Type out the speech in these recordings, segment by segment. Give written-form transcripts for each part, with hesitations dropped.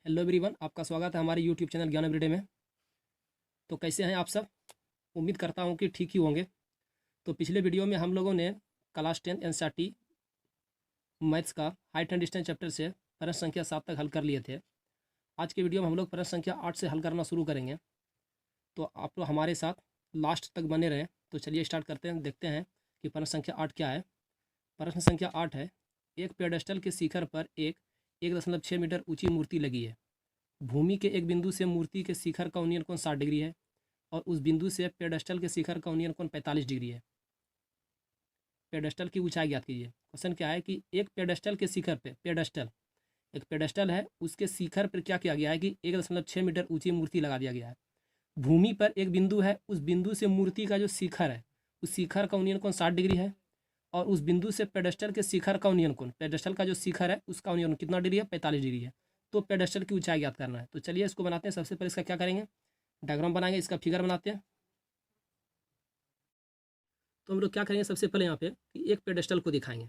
Hello everyone, आपका स्वागत है हमारे यूट्यूब चैनल ज्ञान एवरीडे में। तो कैसे हैं आप सब? उम्मीद करता हूं कि ठीक ही होंगे। तो पिछले वीडियो में हम लोगों ने क्लास 10 एनसीईआरटी मैथ्स का हाइट एंड डिस्टेंस चैप्टर से प्रश्न संख्या 7 तक हल कर लिए थे। आज के वीडियो में हम लोग प्रश्न संख्या 8 से हल करना शुरू करेंगे। तो आप लोग हमारे साथ लास्ट तक बने रहें। तो चलिए स्टार्ट करते हैं, देखते हैं कि प्रश्न संख्या 8 क्या है। प्रश्न संख्या 8 है, एक पेडेस्टल के शिखर पर एक 1.6 मीटर ऊंची मूर्ति लगी है। भूमि के एक बिंदु से मूर्ति के शिखर का उन्नयन कोण 60 डिग्री है और उस बिंदु से पेडेस्टल के शिखर का उन्नयन कोण 45 डिग्री है। पेडेस्टल की ऊंचाई ज्ञात कीजिए। क्वेश्चन क्या है कि एक पेडेस्टल के शिखर पे एक पेडेस्टल है, उसके शिखर पर क्या किया गया है कि 1.6 मीटर ऊंची मूर्ति लगा दिया गया है। भूमि पर एक बिंदु है, उस बिंदु से मूर्ति का जो शिखर है उस शिखर का उन्नयन कोण 60 डिग्री है और उस बिंदु से पेडेस्टल के शिखर का उन्नयन कोण, पेडेस्टल का जो शिखर है उसका उन्नयन कितना डिग्री है? 45 डिग्री है। तो पेडेस्टल की ऊंचाई ज्ञात करना है। तो चलिए इसको बनाते हैं। सबसे पहले इसका क्या करेंगे, डायग्राम बनाएंगे, इसका फिगर बनाते हैं। तो हम लोग क्या करेंगे, सबसे पहले यहाँ पे कि एक पेडेस्टल को दिखाएंगे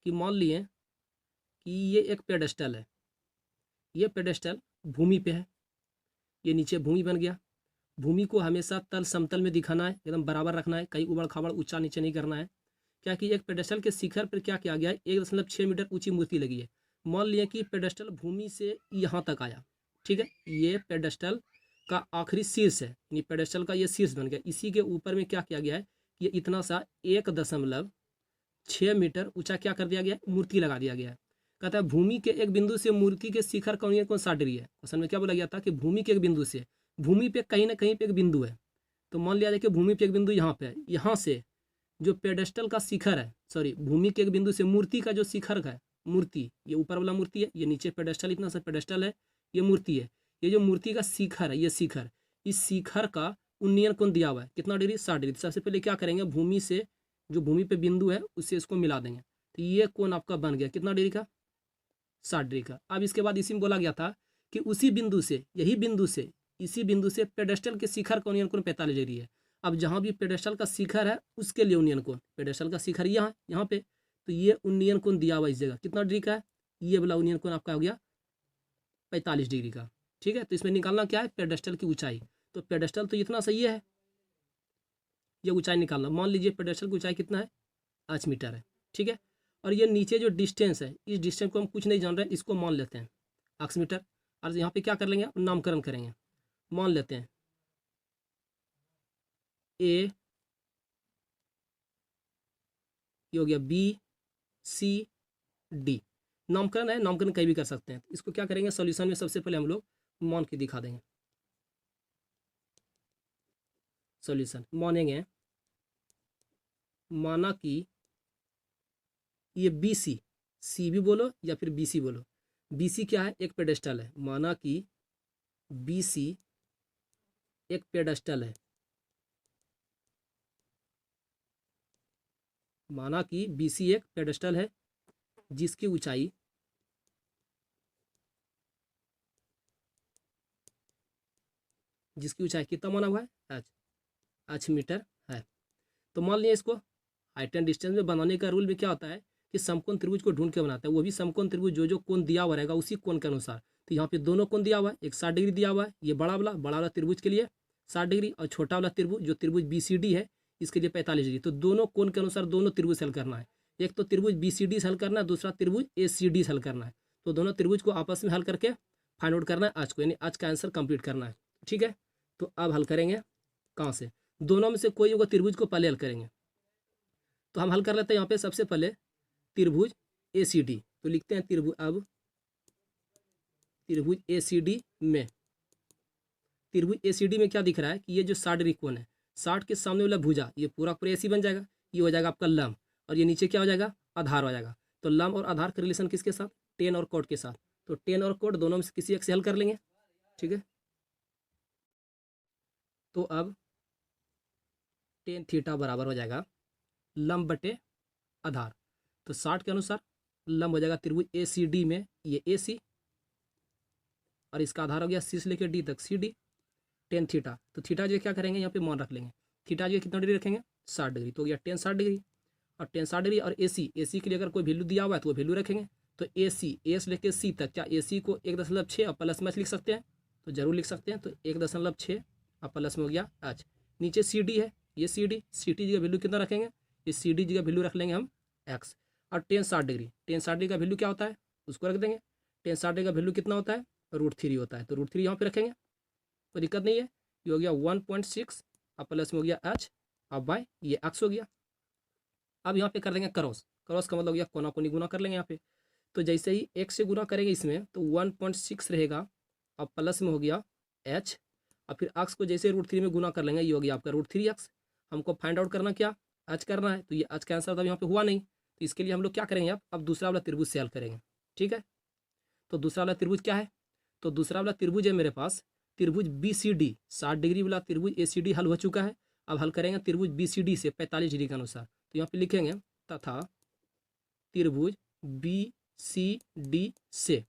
कि मान लिए कि ये एक पेडेस्टल है। ये पेडेस्टल भूमि पे है, ये नीचे भूमि बन गया। भूमि को हमेशा तल समतल में दिखाना है, एकदम बराबर रखना है, कहीं उबड़ खाबड़ ऊंचा नीचे नहीं करना है। क्या कि एक पेडेस्टल के शिखर पर क्या किया गया है, 1.6 मीटर ऊंची मूर्ति लगी है। मान लिया कि पेडेस्टल भूमि से यहाँ तक आया, ठीक है। ये पेडेस्टल का आखिरी शीर्ष है, यानी पेडेस्टल का ये शीर्ष बन गया। इसी के ऊपर में क्या किया गया है, ये इतना सा 1.6 मीटर ऊंचा क्या कर दिया गया, मूर्ति लगा दिया गया है। कहता है भूमि के एक बिंदु से मूर्ति के शिखर का उन्नयन कोण 60 डिग्री है। क्वेश्चन में क्या बोला गया था कि भूमि के एक बिंदु से, भूमि पे कहीं ना कहीं पे एक बिंदु है। तो मान लिया जाए कि भूमि पे एक बिंदु यहाँ पे है, यहाँ से जो पेडेस्टल का शिखर है, सॉरी भूमि के एक बिंदु से मूर्ति का जो शिखर है, मूर्ति ये ऊपर वाला मूर्ति है, ये नीचे पेडेस्टल, इतना सा पेडेस्टल है, ये मूर्ति है। ये जो मूर्ति का शिखर है, ये शिखर, इस शिखर का उन्नयन कोण दिया हुआ है कितना डिग्री? 60 डिग्री। सबसे पहले क्या करेंगे, भूमि से जो भूमि पे बिंदु है उससे इसको मिला देंगे। तो ये कोण आपका बन गया कितना डिग्री का? 60 डिग्री का। अब इसके बाद इसी में बोला गया था कि उसी बिंदु से, यही बिंदु से, इसी बिंदु से पेडेस्टल के शिखर का उन्नयन कोण 45 डिग्री है। अब जहाँ भी पेडेस्टल का शिखर है उसके लिए उन्नयन कोण, पेडेस्टल का शिखर यहाँ पे, तो ये उन्नयन कोण दिया हुआ इस जगह कितना डिग्री का है? ये वाला उन्नयन कोण आपका हो गया 45 डिग्री का, ठीक है। तो इसमें निकालना क्या है, पेडेस्टल की ऊंचाई। तो पेडेस्टल तो इतना सही है, ये ऊंचाई निकालना। मान लीजिए पेडेस्टल की ऊंचाई कितना है? 5 मीटर है, ठीक है। और ये नीचे जो डिस्टेंस है, इस डिस्टेंस को हम कुछ नहीं जान रहे हैं, इसको मान लेते हैं 8 मीटर। और यहाँ पे क्या कर लेंगे, नामकरण करेंगे। मान लेते हैं ए, ये हो गया बी, सी, डी। नामकरण है, नामकरण कहीं भी कर सकते हैं। इसको क्या करेंगे, सॉल्यूशन में सबसे पहले हम लोग मान के दिखा देंगे। सॉल्यूशन मानेंगे, माना कि ये बी सी, सी भी बोलो या फिर बी सी बोलो। बी सी क्या है, एक पेडेस्टल है। माना कि बी सी एक पेडेस्टल है, माना कि बी सी एक पेडेस्टल है जिसकी ऊंचाई कितना माना हुआ है, h मीटर है। तो मान लिया इसको हाइट एंड डिस्टेंस में बनाने का रूल में क्या होता है कि समकोण त्रिभुज को ढूंढ के बनाता है, वो भी समकोण त्रिभुज जो जो कोण दिया हुआ रहेगा उसी कोण के अनुसार। तो यहाँ पे दोनों कोण दिया हुआ है, एक 60 डिग्री दिया हुआ है, ये बड़ा वाला त्रिभुज के लिए 60 डिग्री, और छोटा वाला त्रिभुज जो त्रिभुज BCD है इसके लिए 45 डिग्री। तो दोनों कोण के अनुसार दोनों त्रिभुज हल करना है। एक तो त्रिभुज BCD हल करना है, दूसरा त्रिभुज ACD हल करना है। तो दोनों त्रिभुज को आपस में हल करके फाइंड आउट करना है आज को, यानी आज का आंसर कंप्लीट करना है, ठीक है। तो अब हल करेंगे कहाँ से, दोनों में से कोई होगा त्रिभुज को पहले हल करेंगे। तो हम हल कर लेते हैं यहाँ पे सबसे पहले त्रिभुज ACD। तो लिखते हैं त्रिभुज, अब त्रिभुज ACD में, त्रिभुज ACD में क्या दिख रहा है कि ये जो 60 डिग्री कोण है, 60 के सामने वाला भुजा ये पूरा पूरा AC बन जाएगा, ये हो जाएगा आपका लंब, और ये नीचे क्या हो जाएगा, आधार हो जाएगा। तो लंब और आधार का रिलेशन किसके साथ, टेन और कोट के साथ। तो टेन और कोट दोनों में से किसी एक से हल कर लेंगे, ठीक है। तो अब टेन थीटा बराबर हो जाएगा लंब बटे आधार। तो 60 के अनुसार लंब हो जाएगा त्रिभुज ACD में ये AC, और इसका आधार हो गया C से लेकर D तक CD, टेन थीटा। तो थीटा जो क्या करेंगे यहाँ पे मान रख लेंगे, थीटा जो कितना डिग्री रखेंगे, 60 डिग्री। तो हो गया टेन 60 डिग्री, और टेन 60 डिग्री, और AC के लिए अगर कोई वैल्यू दिया हुआ है तो वो वैल्यू रखेंगे। तो ए सी, ए से लेकर सी तक, क्या ए सी को 1.6 और प्लस में लिख सकते हैं? तो जरूर लिख सकते हैं। तो 1.6 और प्लस में हो गया एच। नीचे सी डी है, ये C D, C T G का वैल्यू कितना रखेंगे? ये सी डी जी का वैल्यू रख लेंगे हम एक्स। और टेन 60 डिग्री, टेन 60 डिग्री का वैल्यू क्या होता है उसको रख देंगे। टेन 60 डिग्री का वैल्यू कितना होता है? √3 होता है। तो √3 यहाँ पे रखेंगे, कोई दिक्कत नहीं है। ये हो गया 1.6 और प्लस में हो गया एच, अब बाय ये एक्स हो गया। अब यहाँ पे कर देंगे क्रॉस, क्रॉस का मतलब हो गया कोना कोनी गुना कर लेंगे यहाँ पे। तो जैसे ही एक से गुना करेंगे इसमें तो 1.6 रहेगा और प्लस में हो गया एच, और फिर एक्स को जैसे √3 में गुना कर लेंगे, ये हो गया आपका √3 एक्स। हमको फाइंड आउट करना क्या? एच करना है। तो ये एच का आंसर तब यहाँ पे हुआ नहीं, तो इसके लिए हम लोग क्या करेंगे? अब दूसरा वाला त्रिभुज से हल करेंगे, ठीक है। तो दूसरा वाला त्रिभुज क्या है? तो दूसरा वाला त्रिभुज है मेरे पास त्रिभुज बी सी डी, 60 डिग्री वाला त्रिभुज ए सी डी हल हो चुका है। अब हल करेंगे त्रिभुज बी सी डी से 45 डिग्री के अनुसार। तो यहाँ पे लिखेंगे तथा त्रिभुज बी सी डी से,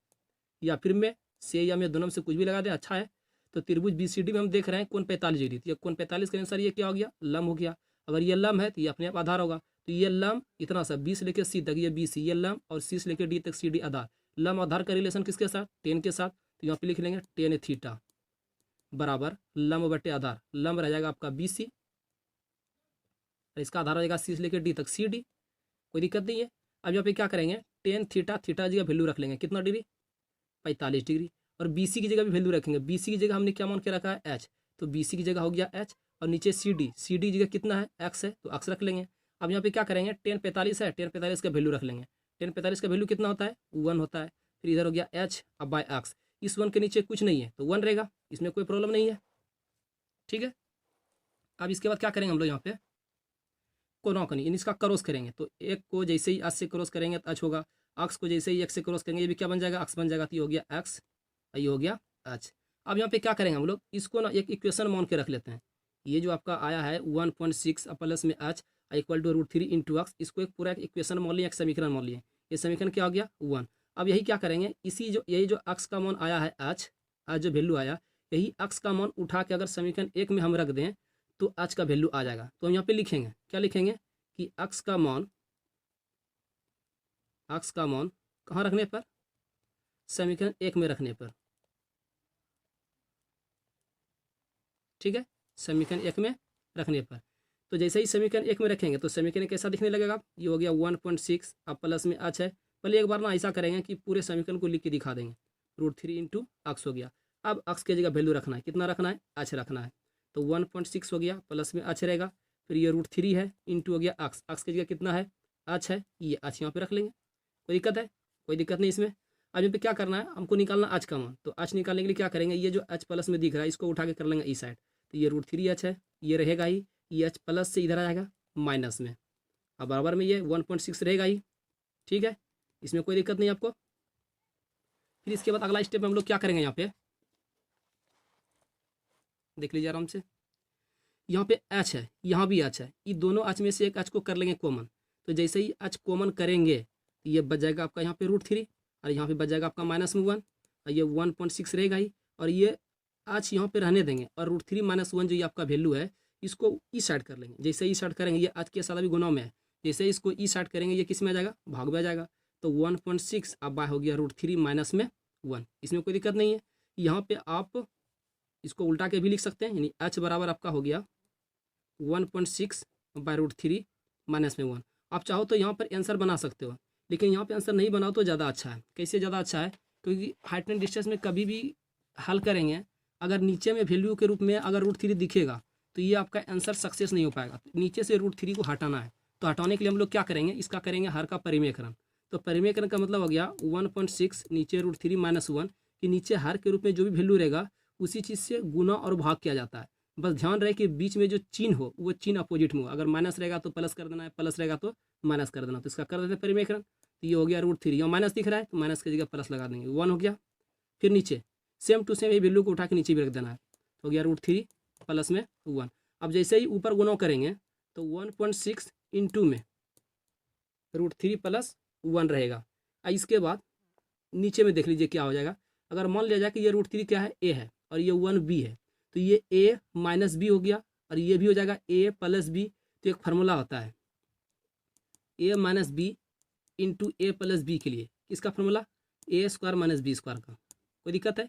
या फिर मैं से या मैं दोनों में से कुछ भी लगा दें, अच्छा है। तो त्रिभुज बी सी डी में हम देख रहे हैं कोण 45 डिग्री, तो ये कोण 45 के आंसर ये क्या हो गया? लंब हो गया। अगर ये लंब है तो ये अपने आप आधार होगा। तो ये लंब इतना सा 20 से लेकर सी तक ये बी सी, ये लंब, और सी से लेकर डी तक सी डी आधार। लंब आधार का रिलेशन किसके साथ? टेन के साथ। तो यहाँ पे लिख लेंगे टेन थीटा बराबर लंब बटे आधार। लंब रह जाएगा आपका बी सी, और इसका आधार हो जाएगा सी से लेकर डी तक सी डी, कोई दिक्कत नहीं है। अब यहाँ पे क्या करेंगे? टेन थीटा, थीटा जी का वैल्यू रख लेंगे कितना डिग्री? 45 डिग्री। और बी सी की जगह भी वैल्यू रखेंगे। बी सी की जगह हमने क्या मान के रखा है? एच। तो बी सी की जगह हो गया एच, और नीचे सी डी, सी डी जगह कितना है? एक्स है, तो एक्स रख लेंगे। अब यहाँ पे क्या करेंगे? टेन 45 है, टेन 45 का वैल्यू रख लेंगे। टेन 45 का वैल्यू कितना होता है? 1 होता है। फिर इधर हो गया एच अब बाय एक्स। इस 1 के नीचे कुछ नहीं है तो 1 रहेगा, इसमें कोई प्रॉब्लम नहीं है, ठीक है। अब इसके बाद क्या करेंगे हम लोग? यहाँ पे कोना कोनी इन इसका क्रॉस करेंगे। तो एक को जैसे ही एच से क्रॉस करेंगे तो एच होगा, एक्स को जैसे ही एक्स से क्रॉस करेंगे ये भी क्या बन जाएगा? एक्स बन जाएगा। तो ये हो गया एक्स, ये हो गया एच। अब यहाँ पे क्या करेंगे हम लोग? इसको ना एक इक्वेशन मान के रख लेते हैं। ये जो आपका आया है 1.6 प्लस में h equal to √3 into x, इसको एक पूरा इक्वेशन मान लिया, एक समीकरण मान लिए। ये समीकरण क्या हो गया? 1। अब यही क्या करेंगे? यही जो एक्स का मान आया है एच, आज जो वैल्यू आया, यही एक्स का मान उठा के अगर समीकरण 1 में हम रख दें तो एच का वैल्यू आ जाएगा। तो हम यहाँ पे लिखेंगे, क्या लिखेंगे? कि एक्स का मान कहाँ रखने पर? समीकरण 1 में रखने पर, ठीक है। समीकरण 1 में रखने पर, तो जैसे ही समीकरण 1 में रखेंगे तो समीकरण कैसा दिखने लगेगा? ये हो गया 1.6 अब प्लस में एच है। पहले एक बार ना ऐसा करेंगे कि पूरे समीकरण को लिख के दिखा देंगे। √3 इंटू एक्स हो गया। अब एक्स की जगह वैल्यू रखना है, कितना रखना है? एच रखना है। तो 1.6 हो गया, प्लस में एच रहेगा। फिर ये √3 है इंटू हो गया एक्स, एक्स की जगह कितना है? एच है, ये एच यहाँ पे रख लेंगे। कोई दिक्कत है? कोई दिक्कत नहीं इसमें। अब यहाँ पे क्या करना है? हमको निकालना एच का मान। तो एच निकालने के लिए क्या करेंगे? ये जो एच प्लस में दिख रहा है इसको उठा के कर लेंगे इस साइड। तो ये √3 एच है, ये रहेगा ही, ये एच प्लस से इधर आ जाएगा माइनस में, अब बराबर में ये 1.6 रहेगा ही, ठीक है। इसमें कोई दिक्कत नहीं आपको। फिर इसके बाद अगला स्टेप में हम लोग क्या करेंगे? यहाँ पे देख लीजिए आराम से। यहाँ पे एच है, यहाँ भी एच है, ये दोनों एच में से एक एच को कर लेंगे कॉमन। तो जैसे ही एच कॉमन करेंगे तो ये बच जाएगा आपका यहाँ पे √3, और यहाँ पे बच जाएगा आपका -1, और ये 1.6 रहेगा ही, और ये एच यहाँ पे रहने देंगे, और √3 - 1 जो ये आपका वैल्यू है इसको ई साइड कर लेंगे। जैसे ई साइड करेंगे, ये एच के साथ अभी गुना में है, जैसे इसको ई साइड करेंगे ये किस में आ जाएगा? भाग में आ जाएगा। तो 1.6 अब बाय हो गया √3 - 1, इसमें कोई दिक्कत नहीं है। यहाँ पे आप इसको उल्टा के भी लिख सकते हैं, यानी एच बराबर आपका हो गया 1.6 बाय √3 - 1। आप चाहो तो यहाँ पर आंसर बना सकते हो, लेकिन यहाँ पे आंसर नहीं बनाओ तो ज़्यादा अच्छा है। कैसे ज़्यादा अच्छा है? क्योंकि हाइट एंड डिस्टेंस में कभी भी हल करेंगे, अगर नीचे में वैल्यू के रूप में अगर √3 दिखेगा तो ये आपका आंसर सक्सेस नहीं हो पाएगा। नीचे से √3 को हटाना है, तो हटाने के लिए हम लोग क्या करेंगे? इसका करेंगे हर का परिमेयकरण। तो परिमेयकरण का मतलब हो गया 1.6 नीचे √3 - 1, कि नीचे हर के रूप में जो भी वैल्यू रहेगा उसी चीज़ से गुना और भाग किया जाता है। बस ध्यान रहे कि बीच में जो चिन्ह हो वो चिन्ह अपोजिट में हो। अगर माइनस रहेगा तो प्लस कर देना है, प्लस रहेगा तो माइनस कर देना। तो इसका कर देते हैं परिमेयकरण। तो ये हो गया √3, यहाँ माइनस दिख रहा है तो माइनस की जगह प्लस लगा देंगे, 1 हो गया। फिर नीचे सेम टू सेम ये वैल्यू को उठा के नीचे भी रख देना है, तो हो गया √3 प्लस में 1। अब जैसे ही ऊपर गुना करेंगे तो 1.6 इंटू में √3 + 1 रहेगा। इसके बाद नीचे में देख लीजिए क्या हो जाएगा। अगर मान लिया जाए कि ये √3 क्या है? ए है, और ये 1 बी है, तो ये a - b हो गया, और ये भी हो जाएगा a + b। तो एक फार्मूला होता है a - b into a + b के लिए, किसका फॉर्मूला, ए स्क्वायर माइनस बी स्क्वायर का। कोई दिक्कत है?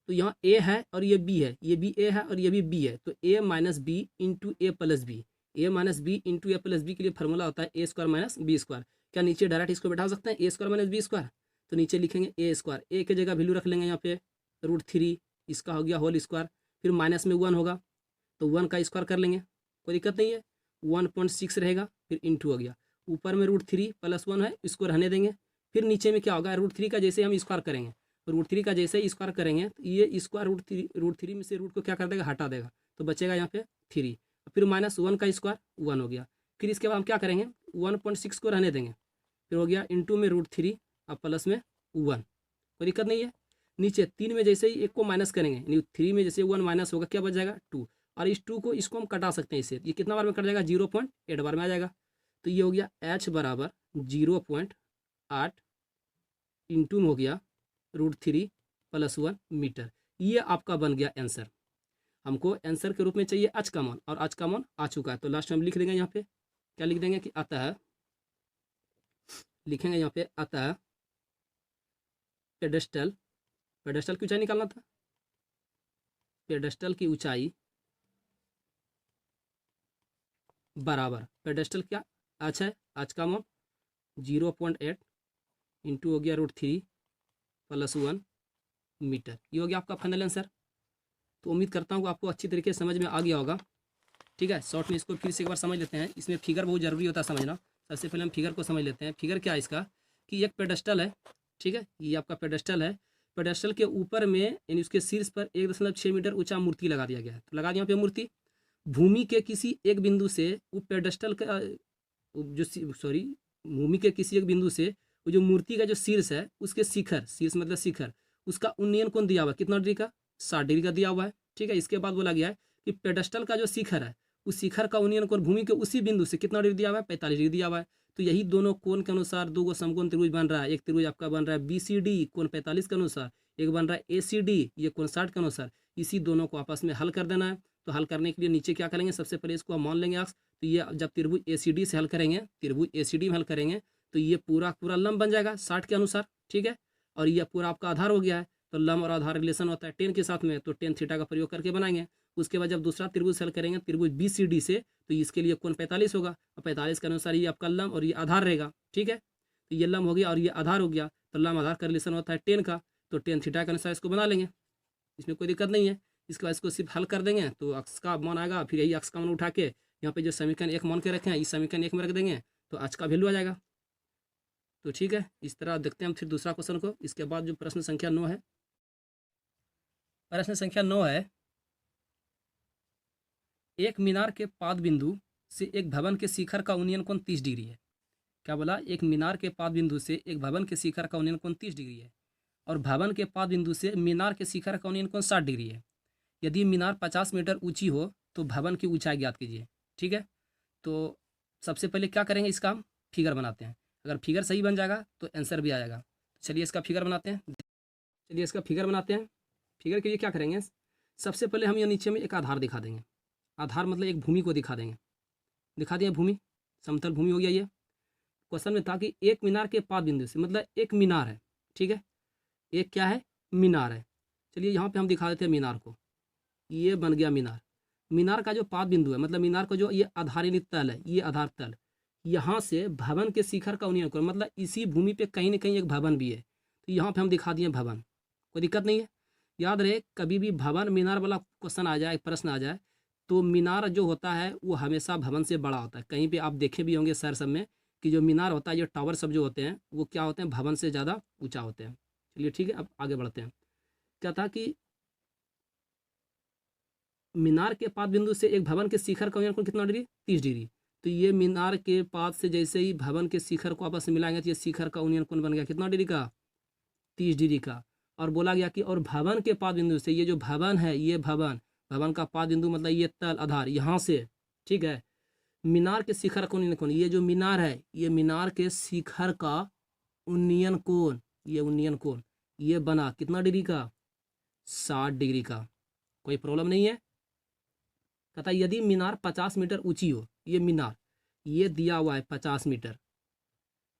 तो यहाँ ए है और ये बी है, ये भी ए है और ये भी बी है, तो ए माइनस बी इंटू ए प्लस बी, ए माइनस बी इंटू ए प्लस बी के लिए फॉर्मूला होता है ए स्क्वायर माइनस बी स्क्वायर। क्या नीचे डायरेक्ट इसको बैठा सकते हैं ए स्क्वायर माइनस बी स्क्वायर? तो नीचे लिखेंगे ए स्क्वायर, ए की जगह वैल्यू रख लेंगे यहाँ पे √3, इसका हो गया होल स्क्वायर, फिर माइनस में 1 होगा तो 1 का स्क्वायर कर लेंगे, कोई दिक्कत नहीं है, 1.6 रहेगा, फिर इंटू हो गया, ऊपर में √3 प्लस 1 है, इसको रहने देंगे, फिर नीचे में क्या होगा, √3 का जैसे हम स्क्वायर करेंगे, √3 का जैसे ही स्क्वायर करेंगे तो ये स्क्वायर √3 में से रूट को क्या कर देगा, हटा देगा, तो बचेगा यहाँ पे 3, फिर -1 का स्क्वायर 1 हो गया, फिर इसके बाद हम क्या करेंगे 1.6 को रहने देंगे, फिर हो गया इंटू में √3 और प्लस में 1, कोई दिक्कत नहीं है। नीचे 3 में जैसे ही 1 को माइनस करेंगे यानी 3 में जैसे 1 माइनस होगा, क्या बच जाएगा 2, और इस 2 को इसको हम कटा सकते हैं इससे, ये कितना बार में कट जाएगा 0.8 बार में आ जाएगा, तो ये हो गया h बराबर 0.8 इंटू में हो गया √3 प्लस 1 मीटर। ये आपका बन गया आंसर। हमको आंसर के रूप में चाहिए h का मान, और h का मान आ चुका है, तो लास्ट में हम लिख देंगे यहाँ पे, क्या लिख देंगे कि अतः, लिखेंगे यहाँ पे अतः पेडेस्टल, पेडेस्टल की ऊंचाई निकालना था, पेडेस्टल की ऊंचाई बराबर, पेडेस्टल क्या h है, h का मान 0.8 इंटू हो गया √3 प्लस 1 मीटर। ये हो गया आपका फाइनल आंसर। तो उम्मीद करता हूँ आपको अच्छी तरीके से समझ में आ गया होगा। ठीक है, शॉर्ट में इसको फिर से एक बार समझ लेते हैं, इसमें फिगर बहुत ज़रूरी होता है समझना। सबसे पहले हम फिगर को समझ लेते हैं। फिगर क्या है इसका, कि एक पेडेस्टल है, ठीक है, ये आपका पेडेस्टल है, पेडेस्टल के ऊपर में यानी उसके शीर्ष पर 1.6 मीटर ऊंचा मूर्ति लगा दिया गया है। तो लगा दिया यहाँ पे मूर्ति, भूमि के किसी एक बिंदु से वो पेडेस्टल का भूमि के किसी एक बिंदु से वो जो मूर्ति का जो शीर्ष है उसके शिखर, शीर्ष मतलब शिखर, उसका उन्नयन कोण दिया हुआ है कितना डिग्री का, 60 डिग्री का दिया हुआ है। ठीक है, इसके बाद बोला गया है कि पेडेस्टल का जो शिखर है उस शिखर का उन्नयन कोण भूमि के उसी बिंदु से कितना डिग्री दिया हुआ है, 45 डिग्री दिया हुआ है। तो यही दोनों कोण के अनुसार दो समकोण त्रिभुज बन रहा है। एक त्रिभुज आपका बन रहा है BCD कोण 45 के अनुसार, एक बन रहा है ACD ये कोण 60 के अनुसार। इसी दोनों को आपस में हल कर देना है। तो हल करने के लिए नीचे क्या करेंगे, सबसे पहले इसको हम मान लेंगे अक्ष। तो ये जब त्रिभुज ACD से हल करेंगे, त्रिभुज ACD में हल करेंगे तो ये पूरा पूरा लंब बन जाएगा 60 के अनुसार। ठीक है, और ये पूरा आपका आधार हो गया है। तो लंब और आधार रिलेशन होता है tan के साथ में, तो tan थीटा का प्रयोग करके बनाएंगे। उसके बाद जब दूसरा त्रिभुज हल करेंगे त्रिभुज BCD से, तो इसके लिए कोण 45 होगा, और 45 के अनुसार ये आपका लंब और ये आधार रहेगा। ठीक है, तो ये लंब हो गया और ये आधार हो गया, तो लंब आधार का रिलेशन होता है tan का, तो tan थीटा के अनुसार इसको बना लेंगे, इसमें कोई दिक्कत नहीं है। इसके बाद इसको सिर्फ हल कर देंगे तो अक्ष का मान आएगा, फिर यही अक्ष का मान उठा के यहाँ पे जो समीकरण 1 मान के रखे हैं इस समीकरण 1 में रख देंगे तो अक्ष का वैल्यू आ जाएगा। तो ठीक है, इस तरह देखते हैं हम फिर दूसरा क्वेश्चन को। इसके बाद जो प्रश्न संख्या 9 है, प्रश्न संख्या 9 है, एक मीनार के पाद बिंदु से एक भवन के शिखर का उन्नयन कोण 30 डिग्री है। क्या बोला, एक मीनार के पाद बिंदु से एक भवन के शिखर का उन्नयन कोण 30 डिग्री है, और भवन के पाद बिंदु से मीनार के शिखर का उन्नयन कोण 60 डिग्री है। यदि मीनार 50 मीटर ऊंची हो तो भवन की ऊंचाई ज्ञात कीजिए। ठीक है, तो सबसे पहले क्या करेंगे, इसका हम फिगर बनाते हैं। अगर फिगर सही बन जाएगा तो आंसर भी आ जाएगा। चलिए इसका फिगर बनाते हैं, चलिए इसका फिगर बनाते हैं। फिगर के लिए क्या करेंगे, सबसे पहले हम ये नीचे में एक आधार दिखा देंगे। आधार मतलब एक भूमि को दिखा देंगे, दिखा दिया भूमि, समतल भूमि हो गया। ये क्वेश्चन में था कि एक मीनार के पाद बिंदु से, मतलब एक मीनार है। ठीक है, एक क्या है, मीनार है। चलिए यहाँ पे हम दिखा देते हैं मीनार को, ये बन गया मीनार। मीनार का जो पाद बिंदु है, मतलब मीनार का जो ये आधारित तल है, ये आधार तल, यहाँ से भवन के शिखर का उन्नयन कोण, मतलब इसी भूमि पे कहीं ना कहीं एक भवन भी है, तो यहाँ पे हम दिखा दिए भवन, कोई दिक्कत नहीं है। याद रहे, कभी भी भवन मीनार वाला क्वेश्चन आ जाए, प्रश्न आ जाए, तो मीनार जो होता है वो हमेशा भवन से बड़ा होता है। कहीं पे आप देखे भी होंगे शहर सब में कि जो मीनार होता है, जो टावर सब जो होते हैं वो क्या होते हैं, भवन से ज़्यादा ऊंचा होते हैं। चलिए ठीक है, अब आगे बढ़ते हैं। क्या था कि मीनार के पाद बिंदु से एक भवन के शिखर का उन्नयन कोण कितना डिग्री, 30 डिग्री। तो ये मीनार के पाद से जैसे ही भवन के शिखर को आपस में मिलाएंगे तो ये शिखर का उन्नयन कोण बन गया कितना डिग्री का, 30 डिग्री का। और बोला गया कि और भवन के पाद बिंदु से, ये जो भवन है, ये भवन, भवन का पाद बिंदु मतलब ये तल आधार यहाँ से, ठीक है, मीनार के शिखर का उन्नयन कोण, ये जो मीनार है ये मीनार के शिखर का उन्नयन कोण, ये उन्नयन कोण ये बना कितना डिग्री का, 60 डिग्री का। कोई प्रॉब्लम नहीं है। कहता है यदि मीनार 50 मीटर ऊंची हो, ये मीनार ये दिया हुआ है 50 मीटर,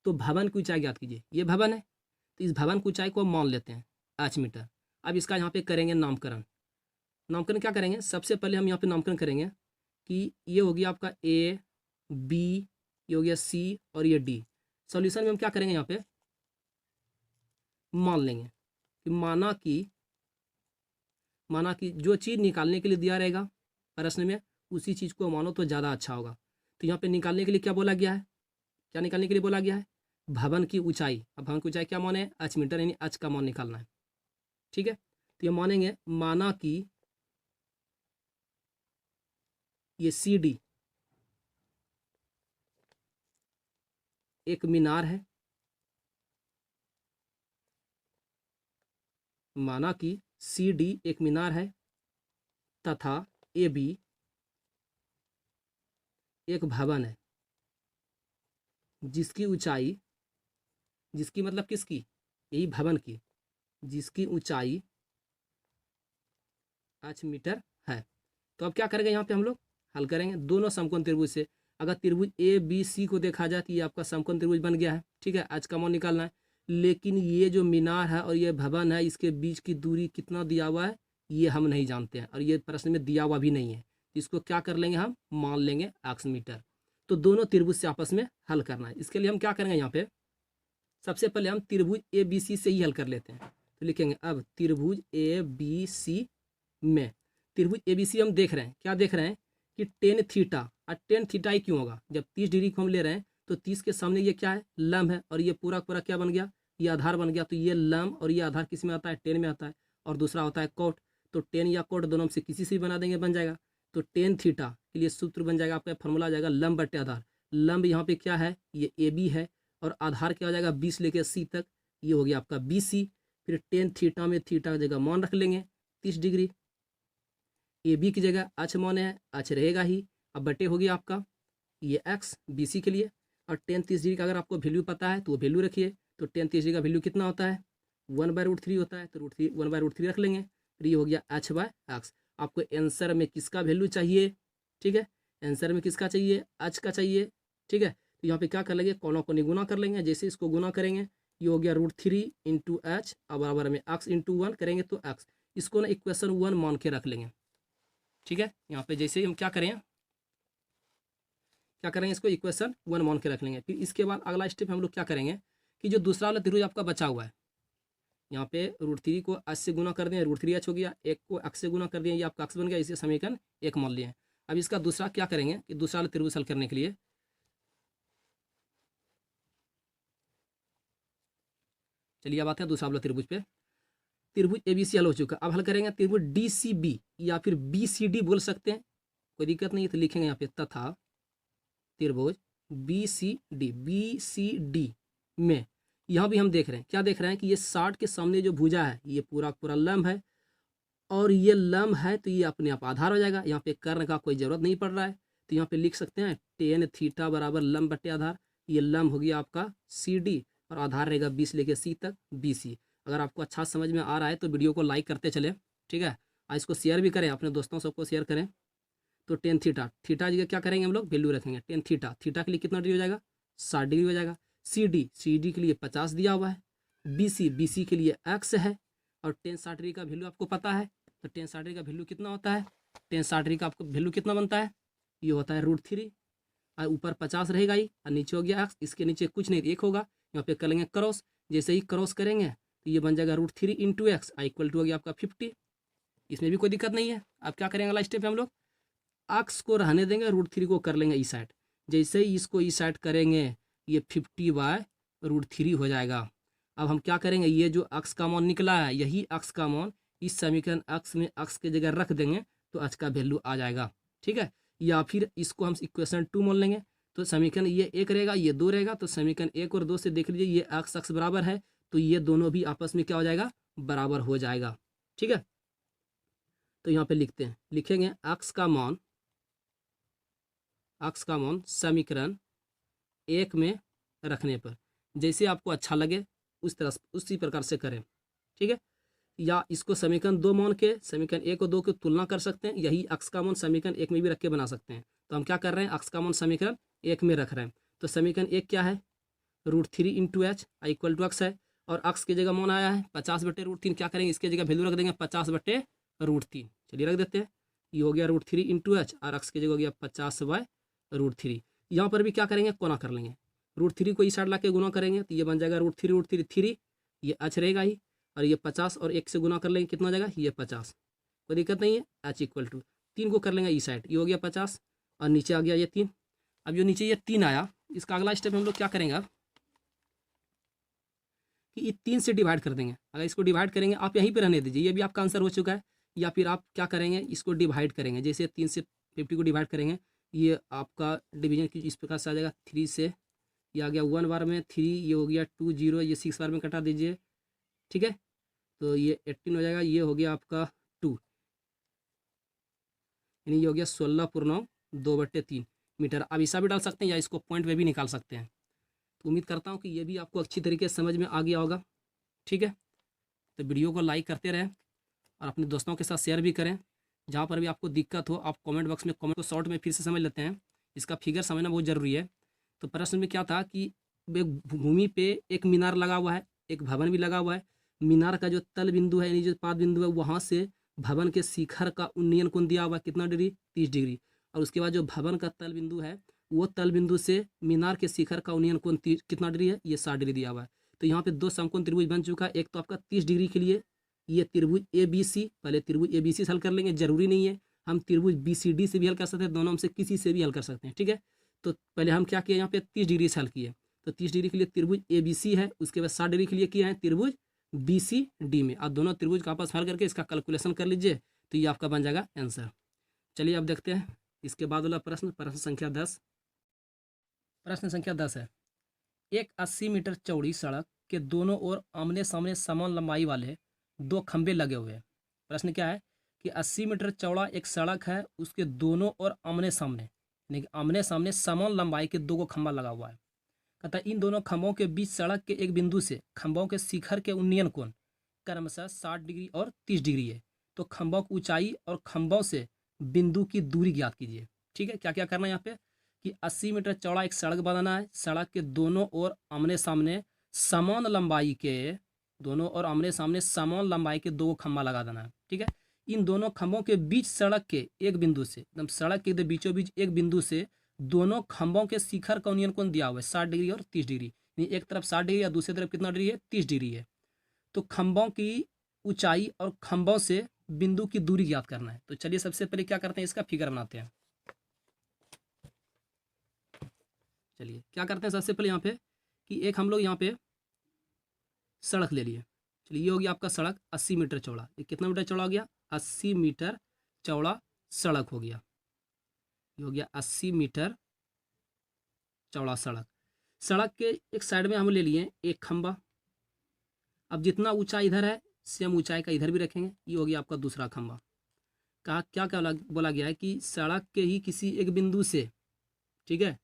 तो भवन की ऊंचाई ज्ञात कीजिए। ये भवन है तो इस भवन की ऊंचाई को हम मान लेते हैं h मीटर। अब इसका यहाँ पे करेंगे नामकरण। नामकरण क्या करेंगे, सबसे पहले हम यहाँ पे नामकरण करेंगे कि ये हो गया आपका A B, ये हो गया C और ये D। सॉल्यूशन में हम क्या करेंगे, यहाँ पे मान लेंगे कि माना कि जो चीज़ निकालने के लिए दिया रहेगा प्रश्न में उसी चीज़ को मानो तो ज़्यादा अच्छा होगा। तो यहाँ पे निकालने के लिए क्या बोला गया है, क्या निकालने के लिए बोला गया है, भवन की ऊंचाई। अब भवन की ऊंचाई क्या माने है, h मीटर, यानी h का मान निकालना है। ठीक है, तो ये मानेंगे माना कि ये CD एक मीनार है, माना कि CD एक मीनार है तथा AB एक भवन है जिसकी ऊंचाई, जिसकी मतलब किसकी, यही भवन की, जिसकी ऊंचाई h मीटर है। तो अब क्या करेंगे, यहाँ पे हम लोग हल करेंगे दोनों समकोण त्रिभुज से। अगर त्रिभुज ABC को देखा जाए तो ये आपका समकोण त्रिभुज बन गया है। ठीक है, h का मान निकालना है, लेकिन ये जो मीनार है और ये भवन है इसके बीच की दूरी कितना दिया हुआ है ये हम नहीं जानते हैं और ये प्रश्न में दिया हुआ भी नहीं है। इसको क्या कर लेंगे, हम मान लेंगे x मीटर। तो दोनों त्रिभुज से आपस में हल करना है। इसके लिए हम क्या करेंगे, यहाँ पे सबसे पहले हम त्रिभुज ABC से ही हल कर लेते हैं। तो लिखेंगे अब त्रिभुज ABC में, त्रिभुज ABC हम देख रहे हैं, क्या देख रहे हैं कि टेन थीटा, और टेन थीटा ही क्यों होगा, जब 30 डिग्री को हम ले रहे हैं तो 30 के सामने ये क्या है, लंब है, और ये पूरा पूरा क्या बन गया, ये आधार बन गया। तो ये लंब और ये आधार किस में आता है, टेन में आता है, और दूसरा होता है कोट। तो टेन या कोट दोनों में से किसी से भी बना देंगे, बन जाएगा। तो टेन थीटा के लिए सूत्र बन जाएगा आपका, फॉर्मूला आ जाएगा लंब बटे आधार। लंब यहाँ पे क्या है, ये AB है, और आधार क्या हो जाएगा 20 लेके C तक, ये हो गया आपका BC। फिर टेन थीटा में थीटा की जगह मान रख लेंगे 30 डिग्री, AB की जगह h मान है, h रहेगा ही। अब बटे हो गया आपका ये x BC के लिए, और टेन 30 डिग्री का अगर आपको वैल्यू पता है तो वो वैल्यू रखिए। तो टेन 30 डिग्री का वैल्यू कितना होता है, 1/√3 होता है, तो √3 1/√3 रख लेंगे। फिर ये हो गया h/x। आपको आंसर में किसका वैल्यू चाहिए, ठीक है, आंसर में किसका चाहिए, h का चाहिए। ठीक है, तो यहाँ पे क्या कर लेंगे, कोनों को निगुना कर लेंगे। जैसे इसको गुना करेंगे ये हो गया √3 × h, अब बराबर में x × 1 करेंगे तो x, इसको ना इक्वेशन 1 मान के रख लेंगे। ठीक है, यहाँ पे जैसे हम क्या करेंगे इसको इक्वेशन 1 मान के रख लेंगे। फिर इसके बाद अगला स्टेप हम लोग क्या करेंगे कि जो दूसरा वाला त्रिभुज आपका बचा हुआ है, यहाँ पे √3 को h से गुना कर दें, √3h हो गया, एक को x से गुना कर दिया, ये आपका x बन गया, इसे समीकरण 1 मान लिया है। अब इसका दूसरा क्या करेंगे कि दूसरा वाला त्रिभुज हल करने के लिए चलिए अब आते हैं दूसरा वाला त्रिभुज पे। त्रिभुज ABC हल हो चुका, अब हल करेंगे त्रिभुज DCB या फिर BCD बोल सकते हैं, कोई दिक्कत नहीं है। तो लिखेंगे यहाँ पे तथा त्रिभुज BCD में, यहाँ भी हम देख रहे हैं, क्या देख रहे हैं कि ये 60 के सामने जो भुजा है ये पूरा पूरा लंब है, और ये लंब है तो ये अपने आप आधार हो जाएगा। यहाँ पे कर्ण का कोई जरूरत नहीं पड़ रहा है, तो यहाँ पे लिख सकते हैं टेन थीटा बराबर लंब बटे आधार। ये लंब हो गया आपका CD और आधार रहेगा 20 लेके C तक BC। अगर आपको अच्छा समझ में आ रहा है तो वीडियो को लाइक करते चले, ठीक है, और इसको शेयर भी करें, अपने दोस्तों सबको शेयर करें। तो टेन थीटा जगह क्या करेंगे हम लोग, वैल्यू रखेंगे। टेन थीटा के लिए कितना डिग्री हो जाएगा, 60 डिग्री हो जाएगा। CD के लिए 50 दिया हुआ है, BC के लिए x है, और टेन 60 डिग्री का वैल्यू आपको पता है। तो टेन 60 डिग्री का वैल्यू कितना होता है, टेन 60 डिग्री का आपको वैल्यू कितना बनता है, ये होता है √3, और ऊपर 50 रहेगा ही, और नीचे हो गया x, इसके नीचे कुछ नहीं 1 होगा। यहाँ पे करेंगे क्रॉस, जैसे ही क्रॉस करेंगे तो ये बन जाएगा √3 × x, इक्वल टू हो गया आपका 50। इसमें भी कोई दिक्कत नहीं है। अब क्या करेंगे अगला स्टेप हम लोग, x को रहने देंगे, √3 को कर लेंगे ई साइड। जैसे ही इसको ई साइड करेंगे ये 50/√3 हो जाएगा। अब हम क्या करेंगे, ये जो x का मान निकला है यही x का मान इस समीकरण x में x की जगह रख देंगे तो h का वैल्यू आ जाएगा। ठीक है, या फिर इसको हम इक्वेशन 2 मान लेंगे, तो समीकरण ये 1 रहेगा, ये 2 रहेगा। तो समीकरण 1 और 2 से देख लीजिए ये x बराबर है, तो ये दोनों भी आपस में क्या हो जाएगा, बराबर हो जाएगा। ठीक है, तो यहाँ पे लिखते हैं, लिखेंगे x का मान समीकरण 1 में रखने पर, जैसे आपको अच्छा लगे उसी प्रकार से करें। ठीक है, या इसको समीकरण 2 मान के समीकरण 1 और 2 की तुलना कर सकते हैं, यही x का मान समीकरण 1 में भी रख के बना सकते हैं। तो हम क्या कर रहे हैं, x का मान समीकरण 1 में रख रहे हैं। तो समीकरण 1 क्या है, √3 इंटू एच इक्वल टू अक्स है, और अक्स की जगह मान आया है 50/√3। क्या करेंगे, इसके जगह वैल्यू रख देंगे 50/√3। चलिए रख देते हैं, ये हो गया √3 इंटू एच, और अक्स की जगह हो गया 50/√3। यहाँ पर भी क्या करेंगे, कोना कर लेंगे, √3 को इस साइड ला के गुना करेंगे तो ये बन जाएगा √3 ये एच रहेगा ही, और ये 50 और 1 से गुना कर लेंगे, कितना हो जाएगा, ये 50। कोई दिक्कत नहीं है, एच इक्वल टू 3 को कर लेंगे इस साइड, ये हो गया 50, और नीचे आ गया ये 3। अब जो नीचे ये 3 आया, इसका अगला स्टेप हम लोग क्या करेंगे अब, कि ये 3 से डिवाइड कर देंगे। अगर इसको डिवाइड करेंगे, आप यहीं पे रहने दीजिए, ये भी आपका आंसर हो चुका है, या फिर आप क्या करेंगे, इसको डिवाइड करेंगे, जैसे 3 से 50 को डिवाइड करेंगे, ये आपका डिवीजन की इस प्रकार से आ जाएगा, 3 से ये आ गया 1 बार में 3, ये हो गया 2 0, ये 6 बार में कटा दीजिए, ठीक है, तो ये 18 हो जाएगा, ये हो गया आपका 2, यानी ये हो गया 16.2/3 मीटर। अब ऐसा भी डाल सकते हैं या इसको पॉइंट में भी निकाल सकते हैं। तो उम्मीद करता हूँ कि ये भी आपको अच्छी तरीके से समझ में आ गया होगा, ठीक है। तो वीडियो को लाइक करते रहें और अपने दोस्तों के साथ शेयर भी करें। जहाँ पर भी आपको दिक्कत हो, आप कमेंट बॉक्स में कमेंट को शॉर्ट में फिर से समझ लेते हैं, इसका फिगर समझना बहुत ज़रूरी है। तो प्रश्न में क्या था कि भूमि पे एक मीनार लगा हुआ है, एक भवन भी लगा हुआ है। मीनार का जो तल बिंदु है, यानी जो पाद बिंदु है, वहाँ से भवन के शिखर का उन्नयन कोण दिया हुआ है कितना डिग्री, 30 डिग्री। और उसके बाद जो भवन का तल बिंदु है, वो तल बिंदु से मीनार के शिखर का उन्नयन कोण कितना डिग्री है, ये 60 डिग्री दिया हुआ है। तो यहाँ पे 2 समकोण त्रिभुज बन चुका है। एक तो आपका 30 डिग्री के लिए ये त्रिभुज ABC, पहले त्रिभुज ABC से हल कर लेंगे, जरूरी नहीं है हम त्रिभुज BCD से भी हल कर सकते हैं, दोनों में से किसी से भी हल कर सकते हैं, ठीक है। तो पहले हम क्या किए, यहाँ पे 30 डिग्री से हल किए, तो 30 डिग्री के लिए त्रिभुज ABC है, उसके बाद 60 डिग्री के लिए किया है त्रिभुज BCD में। आप दोनों त्रिभुज का आपस हल करके इसका कैलकुलेशन कर लीजिए, तो ये आपका बन जाएगा आंसर। चलिए अब देखते हैं इसके बाद वाला प्रश्न, प्रश्न संख्या 10। प्रश्न संख्या 10 है, एक 80 मीटर चौड़ी सड़क के दोनों ओर आमने सामने समान लंबाई वाले 2 खंबे लगे हुए हैं। प्रश्न क्या है कि 80 मीटर चौड़ा एक सड़क है, उसके दोनों ओर आमने सामने, यानी कि आमने सामने समान लंबाई के 2 खंबा लगा हुआ है। कहता है इन दोनों खंभों के बीच सड़क के एक बिंदु से खंभों के शिखर के उन्नयन कोण क्रमशः 60 डिग्री और 30 डिग्री है। तो खंभों की ऊंचाई और खंभों से बिंदु की दूरी ज्ञात कीजिए, ठीक है। क्या क्या करना है यहाँ पे कि 80 मीटर चौड़ा एक सड़क बनाना है, सड़क के दोनों ओर आमने सामने समान लंबाई के, दोनों ओर आमने सामने समान लंबाई के 2 खंभा लगा देना है, ठीक है। इन दोनों खंभों के बीच सड़क के एक बिंदु से, एकदम सड़क के बीचों बीच एक बिंदु से दोनों खंभों के शिखर का उन्नयन कोण दिया हुआ है 60 डिग्री और 30 डिग्री, एक तरफ 60 डिग्री या दूसरी तरफ कितना डिग्री है, 30 डिग्री है। तो खंभों की ऊंचाई और खंभों से बिंदु की दूरी ज्ञात करना है। तो चलिए सबसे पहले क्या करते हैं, इसका फिगर बनाते हैं। चलिए क्या करते हैं, सबसे पहले यहाँ पे कि एक हम लोग यहाँ पे सड़क ले लिए। चलिए ये हो गया आपका सड़क 80 मीटर चौड़ा, ये कितना मीटर चौड़ा हो गया, 80 मीटर चौड़ा सड़क हो गया, ये हो गया 80 मीटर चौड़ा सड़क। सड़क के एक साइड में हम ले लिए एक खंबा। अब जितना ऊंचा इधर है सेम ऊंचाई का इधर भी रखेंगे, ये हो गया आपका दूसरा खंबा। कहा क्या क्या बोला गया है कि सड़क के ही किसी एक बिंदु से, ठीक है,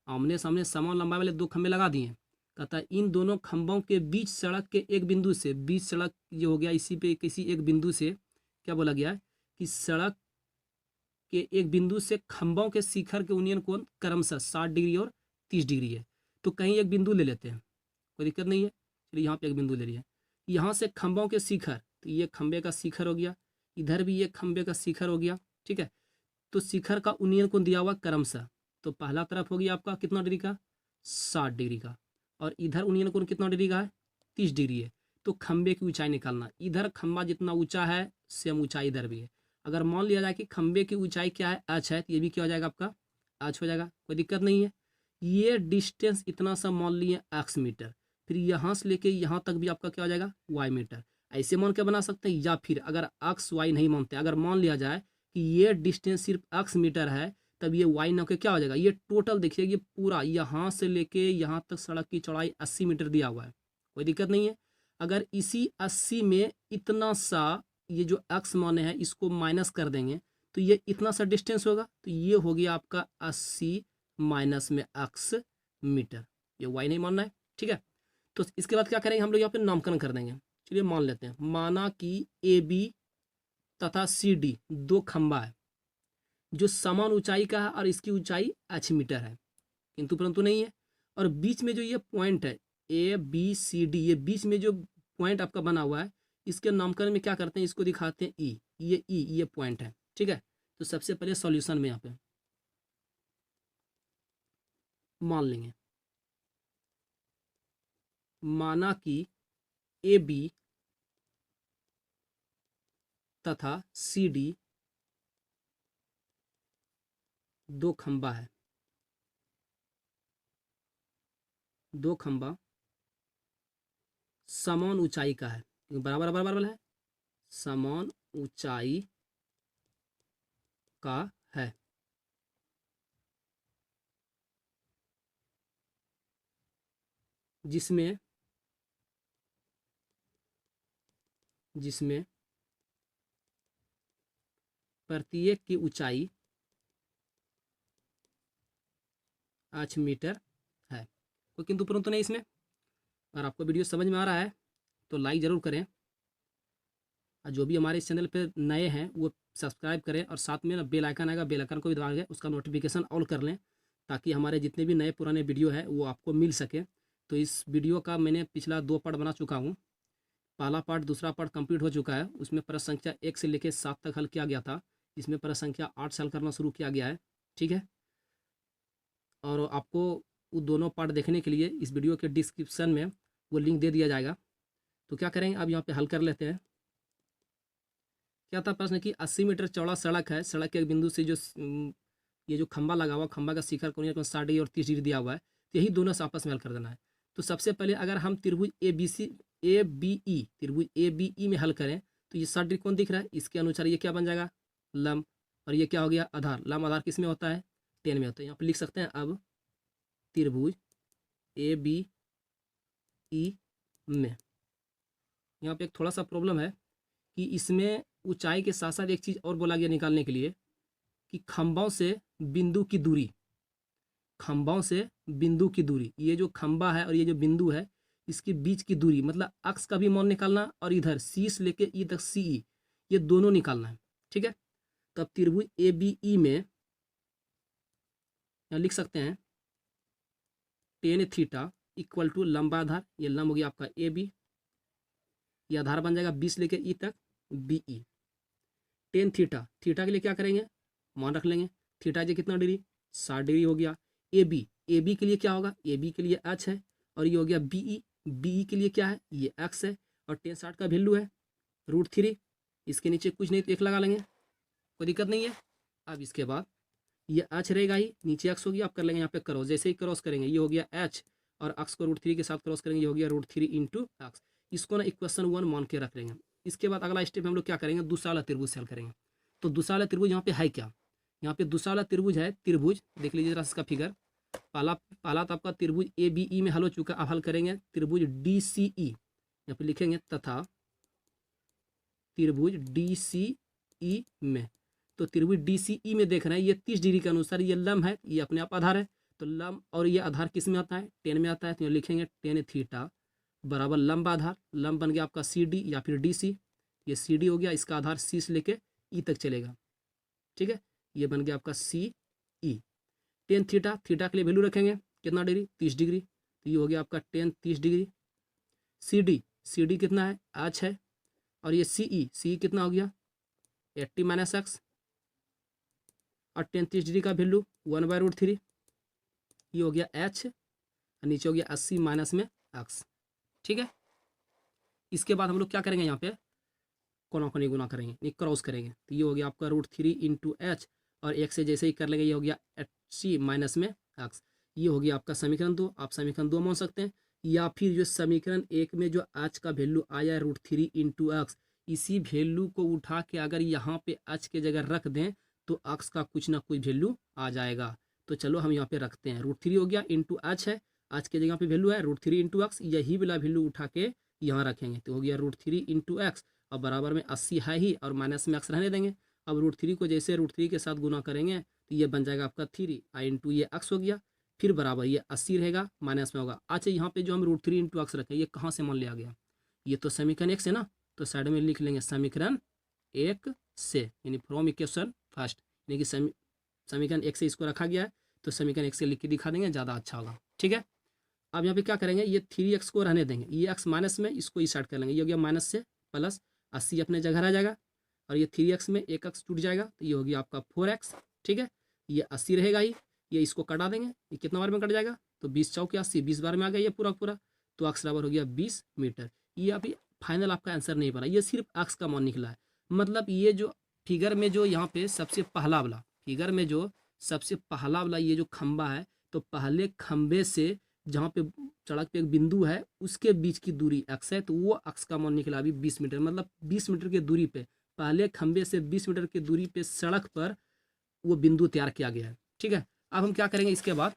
आमने सामने समान लंबाई वाले 2 खंबे लगा दिए। कहता है इन दोनों खंभों के बीच सड़क के एक बिंदु से, बीच सड़क ये हो गया, इसी पे किसी एक बिंदु से क्या बोला गया है कि सड़क के एक बिंदु से खंभों के शिखर के उन्नयन कोण क्रमशः 60 डिग्री और 30 डिग्री है। तो कहीं एक बिंदु ले लेते हैं, कोई दिक्कत नहीं है। चलिए यहाँ पे एक बिंदु ले लिया, यहाँ से खंभों के शिखर, तो ये खंभे का शिखर हो गया, इधर भी ये खंभे का शिखर हो गया, ठीक है। तो शिखर का उन्नयन कोण दिया हुआ क्रमशः, तो पहला तरफ हो गया आपका कितना डिग्री का, 60 डिग्री का, और इधर उन्नयन कोण कितना डिग्री का है, 30 डिग्री है। तो खंभे की ऊंचाई निकालना, इधर खंभा जितना ऊंचा है सेम ऊंचाई इधर भी है। अगर मान लिया जाए कि खंभे की ऊंचाई क्या है, h है, तो ये भी क्या हो जाएगा आपका h हो जाएगा, कोई दिक्कत नहीं है। ये डिस्टेंस इतना सा मान लिए x मीटर, फिर यहाँ से लेके यहाँ तक भी आपका क्या हो जाएगा y मीटर। ऐसे मान के बना सकते हैं, या फिर अगर x y नहीं मानते, अगर मान लिया जाए कि ये डिस्टेंस सिर्फ x मीटर है, तब ये y न के क्या हो जाएगा, ये टोटल देखिए, ये पूरा यहाँ से लेके यहाँ तक सड़क की चौड़ाई 80 मीटर दिया हुआ है, कोई दिक्कत नहीं है। अगर इसी 80 में इतना सा ये जो x माने है इसको माइनस कर देंगे, तो ये इतना सा डिस्टेंस होगा, तो ये हो गया आपका 80 माइनस में x मीटर, ये y नहीं मानना है, ठीक है। तो इसके बाद क्या करेंगे हम लोग, यहाँ पे नामकरण कर देंगे। चलिए मान लेते हैं, माना कि AB तथा CD 2 खंबा है जो समान ऊंचाई का है और इसकी ऊंचाई h मीटर है, किंतु परंतु नहीं है। और बीच में जो ये पॉइंट है ABCD, ये बीच में जो पॉइंट आपका बना हुआ है, इसके नामकरण में क्या करते हैं, इसको दिखाते हैं ई, ये पॉइंट है। ठीक है, तो सबसे पहले सॉल्यूशन में यहाँ पे मान लेंगे, माना कि AB तथा CD दो खंबा है, दो खंबा समान ऊंचाई का है, क्योंकि बराबर बराबर है, समान ऊंचाई का है, जिसमें प्रत्येक की ऊंचाई 8 मीटर है। कोई किंतु परंतु नहीं इसमें। अगर आपको वीडियो समझ में आ रहा है तो लाइक ज़रूर करें, और जो भी हमारे इस चैनल पे नए हैं वो सब्सक्राइब करें, और साथ में ना बेल आइकन आएगा, बेल आइकन को भी दबा के उसका नोटिफिकेशन ऑल कर लें, ताकि हमारे जितने भी नए पुराने वीडियो है वो आपको मिल सके। तो इस वीडियो का मैंने पिछला 2 पार्ट बना चुका हूँ। पहला पार्ट, दूसरा पार्ट कंप्लीट हो चुका है। उसमें प्रश्न संख्या 1 से लेकर 7 तक हल किया गया था। इसमें प्रश्न संख्या 8 से हल करना शुरू किया गया है। ठीक है, और आपको वो दोनों पार्ट देखने के लिए इस वीडियो के डिस्क्रिप्शन में वो लिंक दे दिया जाएगा। तो क्या करेंगे, अब यहाँ पे हल कर लेते हैं। क्या था प्रश्न कि 80 मीटर चौड़ा सड़क है, सड़क के एक बिंदु से जो ये जो खंबा लगा हुआ, खंबा का शिखर कोण 60 डिग्री और 30 डिग्री दिया हुआ है, तो यही दोनों से आपस में हल कर देना है। तो सबसे पहले अगर हम त्रिभुज त्रिभुज ABE में हल करें, तो ये 60 डिग्री कोण दिख रहा है, इसके अनुसार ये क्या बन जाएगा, लंब, और ये क्या हो गया, आधार। लंब आधार किस में होता है, टेन में होता है। यहाँ पे लिख सकते हैं अब त्रिभुज ABE में। यहाँ पे एक थोड़ा सा प्रॉब्लम है कि इसमें ऊंचाई के साथ साथ एक चीज़ और बोला गया निकालने के लिए, कि खंभों से बिंदु की दूरी, खंभों से बिंदु की दूरी, ये जो खंभा है और ये जो बिंदु है, इसके बीच की दूरी, मतलब अक्ष का भी मान निकालना, और इधर C से लेके E तक CE, ये दोनों निकालना है। ठीक है, तो अब त्रिभुज ABE में यहाँ लिख सकते हैं tan थीटा इक्वल टू लंबा आधार, ये लंब हो गया आपका AB, ये आधार बन जाएगा 20 लेके E तक BE। टेन थीटा, थीटा के लिए क्या करेंगे, मान रख लेंगे, थीटा जो कितना डिग्री, 60 डिग्री हो गया। AB के लिए क्या होगा, AB के लिए h है, और ये हो गया BE के लिए क्या है, ये x है, और टेन 60 का वैल्यू है √3, इसके नीचे कुछ नहीं तो 1 लगा लेंगे, कोई दिक्कत नहीं है। अब इसके बाद ये h रहेगा ही, नीचे x होगी, आप कर लेंगे यहाँ पे क्रॉस, जैसे ही क्रॉस करेंगे ये हो गया h, और x को √3 के साथ क्रॉस करेंगे, ये हो गया √3 इंटू x। इसको ना इक्वेशन 1 मान के रख लेंगे। इसके बाद अगला स्टेप हम लोग क्या करेंगे, दूसरा वाला त्रिभुज से हल करेंगे। तो दूसरा वाला त्रिभुज यहाँ पे है क्या, यहाँ पे दूसरा वाला त्रिभुज है, त्रिभुज देख लीजिए जरा इसका फिगर। पहला तो आपका त्रिभुज ABE में हल हो चुका, अब हल करेंगे त्रिभुज DCE, यहाँ पे लिखेंगे तथा त्रिभुज DCE में। तो त्रिभुज DCE में देख रहे हैं ये 30 डिग्री के अनुसार ये लंब है, ये अपने आप आधार है, तो लंब और ये आधार किस में आता है, टेन में आता है, तो लिखेंगे टेन थीटा बराबर लंब आधार, लंब बन गया आपका CD या फिर DC, ये CD हो गया, इसका आधार C से लेके E तक चलेगा। ठीक है, ये बन गया आपका CE। टेन थीटा, थीटा के लिए वैल्यू रखेंगे कितना डिग्री, 30 डिग्री, तो ये हो गया आपका टेन 30 डिग्री। CD कितना है, h है, और ये CE कितना हो गया 80 माइनस x, और टेन 30 डिग्री का वैल्यू 1/√3, ये हो गया h, और नीचे हो गया 80 माइनस में x। ठीक है, इसके बाद हम लोग क्या करेंगे, यहाँ पे कोना कोनी गुना करेंगे, नहीं क्रॉस करेंगे, तो ये हो गया आपका √3 इंटू h, और एक से जैसे ही कर लेंगे ये हो गया 80 माइनस में x। ये हो गया आपका समीकरण 2, आप समीकरण 2 मान सकते हैं, या फिर जो समीकरण 1 में जो h का वैल्यू आया √3 इंटू x, इसी वैल्यू को उठा के अगर यहाँ पे h के जगह रख दें तो x का कुछ ना कुछ वैल्यू आ जाएगा। तो चलो हम यहाँ पे रखते हैं, √3 हो गया इंटू h है, h के जगह पे वैल्यू है √3 इंटू x, यही वाला वैल्यू उठा के यहाँ रखेंगे, तो हो गया √3 इंटू x, और बराबर में 80 है ही, और माइनस में x रहने देंगे। अब √3 को जैसे √3 के साथ गुना करेंगे तो ये बन जाएगा आपका 3 इंटू ये x हो गया, फिर बराबर ये 80 रहेगा, माइनस में होगा। अच्छा, यहाँ पे जो हम √3 इंटू x रखें, ये कहाँ से मान लिया गया, ये तो समीकरण 1 से ना, तो साइड में लिख लेंगे समीकरण 1 से, यानी फ्रॉम इक्वेशन फर्स्ट, यानी कि समीकरण 1 से इसको रखा गया है, तो समीकरण 1 से लिख के दिखा देंगे, ज़्यादा अच्छा होगा। ठीक है, अब यहाँ पे क्या करेंगे, ये 3x को रहने देंगे, ये x माइनस में, इसको इस साइड कर लेंगे, ये हो गया माइनस से प्लस, 80 अपने जगह रह जाएगा, और ये 3x में एक x टूट जाएगा, तो ये हो गया आपका 4x। ठीक है, ये 80 रहेगा ही, ये इसको कटा देंगे, ये कितना बार में कट जाएगा, तो 20 चौके 80, 20 बार में आ गया ये पूरा पूरा, तो x बराबर हो गया 20 मीटर। ये अभी फाइनल आपका आंसर नहीं बना, ये सिर्फ x का मान निकला है। मतलब ये जो फिगर में जो यहाँ पे सबसे पहला वाला, फिगर में जो सबसे पहला वाला ये जो खंबा है, तो पहले खंबे से जहाँ पे सड़क पे एक बिंदु है उसके बीच की दूरी x है, तो वो x का मान निकला अभी 20 मीटर। मतलब 20 मीटर की दूरी पे, पहले खंबे से 20 मीटर की दूरी पे सड़क पर वो बिंदु तैयार किया गया है। ठीक है, अब हम क्या करेंगे, इसके बाद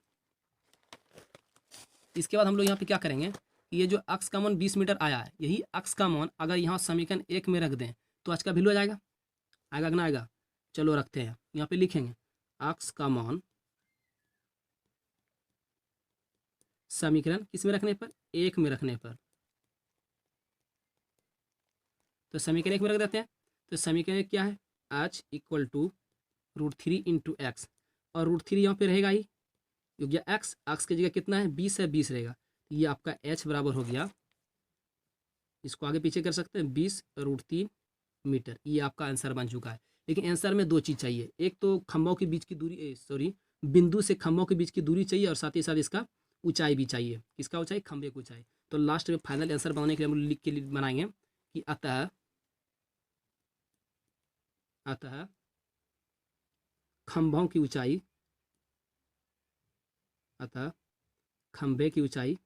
हम लोग यहाँ पे क्या करेंगे, ये जो x का मान 20 मीटर आया है, यही x का मान अगर यहाँ समीकरण 1 में रख दें तो x का वैल्यू आ जाएगा, आएगा कि ना आएगा। चलो रखते हैं, यहाँ पे लिखेंगे x का मान समीकरण किस में रखने पर, 1 में रखने पर, तो समीकरण 1 में रख देते हैं। तो समीकरण क्या है, h equal to √3 into x, और √3 यहाँ पे रहेगा ही, हो गया x की जगह कितना है 20 है, 20 रहेगा, तो ये आपका h बराबर हो गया, इसको आगे पीछे कर सकते हैं, 20√3 मीटर। ये आपका आंसर बन चुका है। लेकिन आंसर में 2 चीज़ चाहिए, एक तो खंभों के बीच की दूरी, सॉरी बिंदु से खंभों के बीच की दूरी चाहिए, और साथ ही साथ इसका ऊंचाई भी चाहिए। किसका ऊंचाई, खंभे की ऊंचाई। तो लास्ट में फाइनल आंसर बनाने के लिए हम लिख के बनाएंगे कि अतः खंभों की ऊंचाई, अतः खंभे की ऊंचाई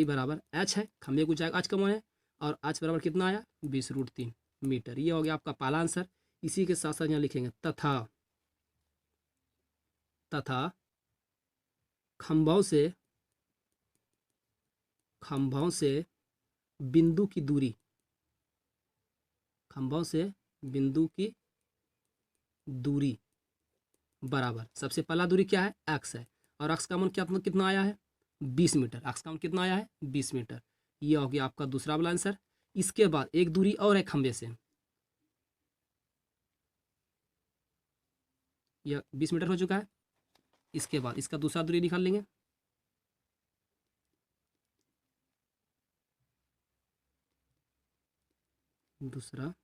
बराबर h है, खंभे की ऊंचाई h का मान है, और h बराबर कितना आया 20√3 मीटर। ये हो गया आपका पहला आंसर। इसी के साथ साथ यहाँ लिखेंगे तथा खंभों से बिंदु की दूरी, खंभों से बिंदु की दूरी बराबर, सबसे पहला दूरी क्या है x है, और x का मान कितना आया है 20 मीटर, x का मान कितना आया है 20 मीटर। ये हो गया आपका दूसरा वाला आंसर। इसके बाद एक दूरी और है खंभे से, यह 20 मीटर हो चुका है। इसके बाद इसका दूसरा दूरी निकाल लेंगे, दूसरा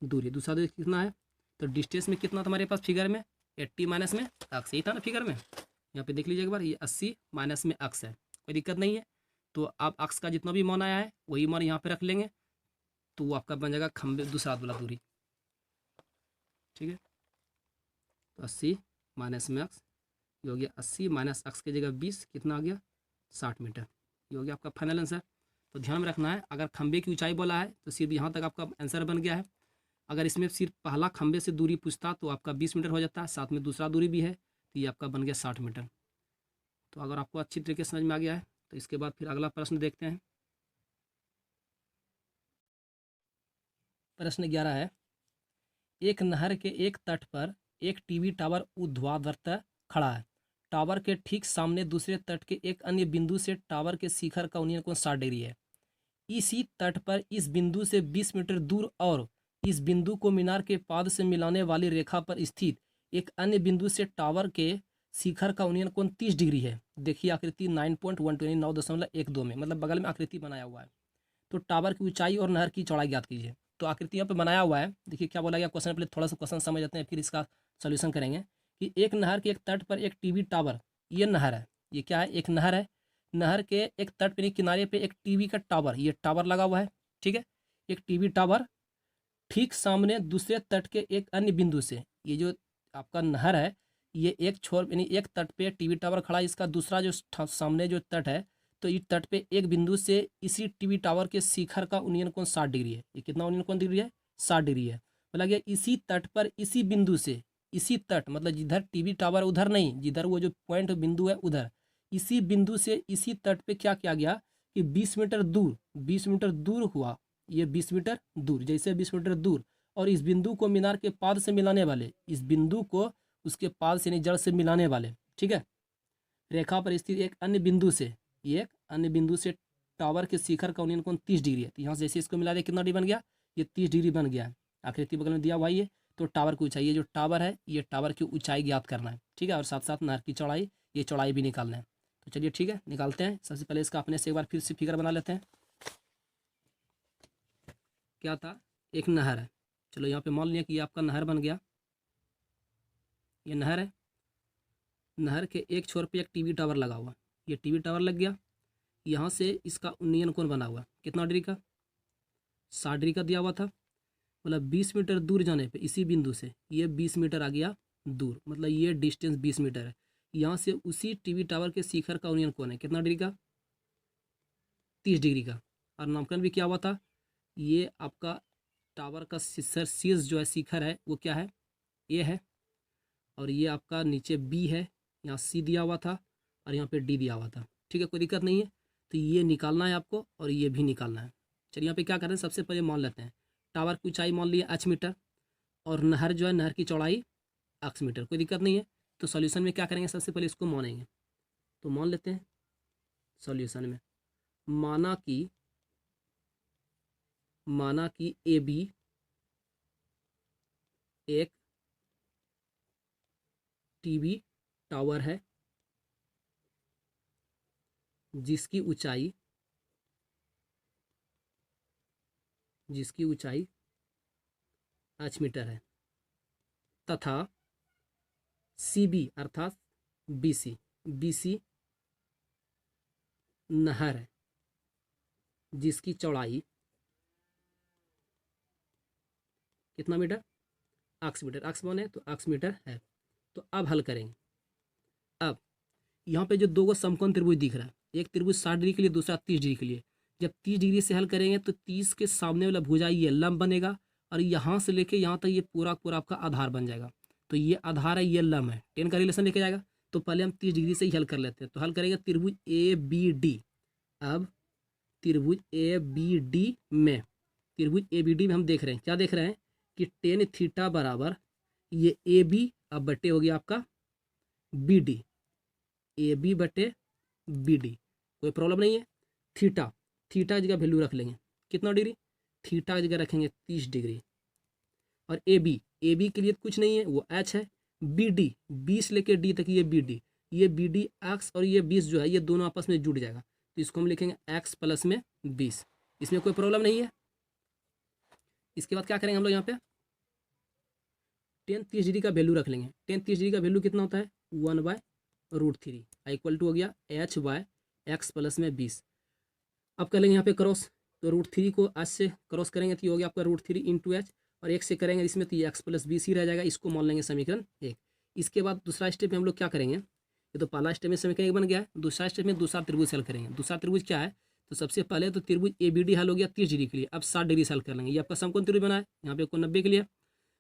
दूरी कितना है, तो डिस्टेंस में कितना तुम्हारे पास फिगर में 80 माइनस में x, यही था ना फिगर में, यहाँ पे देख लीजिए एक बार, ये 80 माइनस में x है, कोई दिक्कत नहीं है। तो आप x का जितना भी मान आया है वही मान यहाँ पे रख लेंगे, तो वो आपका बन जाएगा खंभे दूसरा वाला दूरी। ठीक है, तो 80 माइनस में x, ये हो गया 80 माइनस x की जगह 20, कितना आ गया 60 मीटर। ये हो गया आपका फाइनल आंसर। तो ध्यान में रखना है, अगर खंभे की ऊंचाई बोला है तो सिर्फ यहाँ तक आपका आंसर बन गया है। अगर इसमें सिर्फ पहला खंभे से दूरी पूछता तो आपका 20 मीटर हो जाता है, साथ में दूसरा दूरी भी है, तो ये आपका बन गया 60 मीटर। तो अगर आपको अच्छी तरीके से समझ में आ गया है तो इसके बाद फिर अगला प्रश्न देखते हैं। प्रश्न 11 है, एक नहर के एक तट पर एक टीवी टावर ऊर्ध्वाधर खड़ा है। टावर के ठीक सामने दूसरे तट के एक अन्य बिंदु से टावर के शिखर का उन्नयन कोण 60 डिग्री है। इसी तट पर इस बिंदु से 20 मीटर दूर और इस बिंदु को मीनार के पाद से मिलाने वाली रेखा पर स्थित एक अन्य बिंदु से टावर के शिखर का उन्नयन कोण 30 डिग्री है। देखिए आकृति 9.129.12 में, मतलब बगल में आकृति बनाया हुआ है। तो टावर की ऊंचाई और नहर की चौड़ाई ज्ञात कीजिए। तो आकृति यहाँ पे बनाया हुआ है, देखिए क्या बोला गया क्वेश्चन, पहले थोड़ा सा क्वेश्चन समझ लेते हैं फिर इसका सोल्यूशन करेंगे। कि एक नहर के एक तट पर एक टीवी टावर, ये नहर है, ये क्या है एक नहर है, नहर के एक तट पर किनारे पे एक टीवी का टावर, ये टावर लगा हुआ है। ठीक है, एक टीवी टावर ठीक सामने दूसरे तट के एक अन्य बिंदु से, ये जो आपका नहर है ये एक छोर यानी एक तट पे टीवी टावर खड़ा है, इसका दूसरा जो सामने जो तट है, तो इस तट पे एक बिंदु से इसी टीवी टावर के शिखर का उन्नयन कोण 60 डिग्री है। ये कितना उन्नयन कोण डिग्री है 60 डिग्री है। बोला गया इसी तट पर इसी बिंदु से, इसी तट मतलब जिधर टीवी टावर उधर नहीं, जिधर वो जो पॉइंट बिंदु है उधर, इसी बिंदु से इसी तट पे क्या किया गया कि 20 मीटर दूर, 20 मीटर दूर हुआ, ये 20 मीटर दूर, जैसे 20 मीटर दूर, और इस बिंदु को मीनार के पाद से मिलाने वाले, इस बिंदु को उसके पाद से यानी जड़ से मिलाने वाले, ठीक है, रेखा पर स्थित एक अन्य बिंदु से, एक अन्य बिंदु से टावर के शिखर का उन्नयन कोण 30 डिग्री है। तो यहाँ से जैसे इसको मिला दे कितना डिग्री बन गया, ये 30 डिग्री बन गया है। आकृति बगल में दिया हुआ है ये। तो टावर की ऊंचाई, ये जो टावर है ये टावर की ऊंचाई ज्ञात करना है, ठीक है, और साथ साथ नहर की चौड़ाई, ये चौड़ाई भी निकालना है। तो चलिए ठीक है, निकालते हैं। सबसे पहले इसका अपने से एक बार फिर से फिगर बना लेते हैं। क्या था, एक नहर है, चलो यहाँ पे मान लिया कि ये आपका नहर बन गया, ये नहर है। नहर के एक छोर पे एक टीवी टावर लगा हुआ, ये टीवी टावर लग गया। यहाँ से इसका उन्नयन कोण बना हुआ कितना डिग्री का, 60 डिग्री का दिया हुआ था। मतलब 20 मीटर दूर जाने पे इसी बिंदु से ये 20 मीटर आ गया दूर, मतलब ये डिस्टेंस 20 मीटर है। यहाँ से उसी टीवी टावर के शिखर का उन्नयन कोण है कितना डिग्री का, 30 डिग्री का। और नामकरण भी क्या हुआ था, ये आपका टावर का शीर्ष जो है शिखर है वो क्या है, ए है, और ये आपका नीचे बी है, यहाँ सी दिया हुआ था और यहाँ पे डी दिया हुआ था, ठीक है, कोई दिक्कत नहीं है। तो ये निकालना है आपको और ये भी निकालना है। चलिए यहाँ पे क्या कर रहे हैं, सबसे पहले मान लेते हैं टावर की ऊंचाई मान लिया h मीटर, और नहर जो है नहर की चौड़ाई x मीटर, कोई दिक्कत नहीं है। तो सॉल्यूशन में क्या करेंगे, सबसे पहले इसको मानेंगे। तो मान लेते हैं सॉल्यूशन में, माना कि ए बी एक टीवी टावर है जिसकी ऊंचाई h मीटर है, तथा सी बी अर्थात BC नहर है जिसकी चौड़ाई कितना मीटर, x मीटर, x मान है तो x मीटर है। तो अब हल करेंगे। अब यहाँ पे जो दो गो समकोण त्रिभुज दिख रहा है, एक त्रिभुज 60 डिग्री के लिए, दूसरा 30 डिग्री के लिए। जब 30 डिग्री से हल करेंगे तो 30 के सामने वाला भुजा ये लंब बनेगा, और यहाँ से लेके यहाँ तक ये पूरा पूरा आपका आधार बन जाएगा। तो ये आधार है, ये लंब है, 10 का रिलेशन लेके जाएगा। तो पहले हम 30 डिग्री से ही हल कर लेते हैं। तो हल करेंगे त्रिभुज ABD। अब त्रिभुज ABD में, हम देख रहे हैं, क्या देख रहे हैं कि टेन थीटा बराबर ये AB अब बटे हो गया आपका BD, AB बटे BD, कोई प्रॉब्लम नहीं है। थीटा की जगह वैल्यू रख लेंगे कितना डिग्री, थीटा की जगह रखेंगे 30 डिग्री। और AB के लिए कुछ नहीं है, वो H है। BD 20 लेके D तक ये BD x और ये 20 जो है ये दोनों आपस में जुड़ जाएगा, तो इसको हम लिखेंगे x प्लस में 20, इसमें कोई प्रॉब्लम नहीं है। इसके बाद क्या करेंगे हम लोग, यहाँ पे 10 30 डिग्री का वैल्यू रख लेंगे। 10 30 डिग्री का वैल्यू कितना होता है, 1/√3 इक्वल टू हो गया H/x प्लस में 20। अब कर लेंगे यहाँ पे क्रॉस, तो √3 को h से क्रॉस करेंगे तो ये हो गया आपका √3 इंटू एच, और एक से करेंगे इसमें तो ये x प्लस 20 ही रह जाएगा। इसको मान लेंगे समीकरण 1। इसके बाद दूसरा स्टेप में हम लोग क्या करेंगे, ये तो पहला स्टेप में समीकरण 1 बन गया है। दूसरा स्टेप में दूसरा त्रिभुज हल करेंगे। दूसरा त्रिभुज क्या है, तो सबसे पहले तो त्रिभुज ABD हल हो गया 30 डिग्री के लिए। अब 60 डिग्री से हल कर लेंगे। ये आपका समकोण त्रिभुज बना है, यहाँ पे 90 के लिए।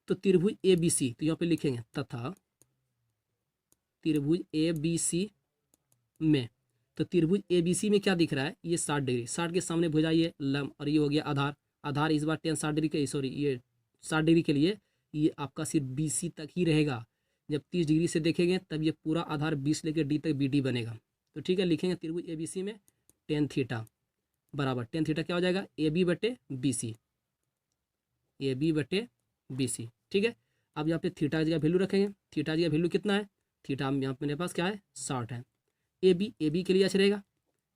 तो त्रिभुज ABC, तो यहाँ पे लिखेंगे तथा त्रिभुज ABC में, तो त्रिभुज ABC में क्या दिख रहा है, ये 60 डिग्री, 60 के सामने भुजा ये लंब, और ये हो गया आधार इस बार 60 डिग्री के, सॉरी ये 60 डिग्री के लिए ये आपका सिर्फ BC तक ही रहेगा। जब 30 डिग्री से देखेंगे तब ये पूरा आधार 20 लेके D तक BD बनेगा। तो ठीक है, लिखेंगे त्रिभुज ABC में tan थीटा बराबर, tan थीटा क्या हो जाएगा, AB बटे BC, ठीक है। अब यहाँ पे थीटा की जगह वैल्यू रखेंगे। थीटा की जगह वैल्यू कितना है, थीटा यहाँ पे मेरे पास क्या है, 60 है। AB के लिए h रहेगा,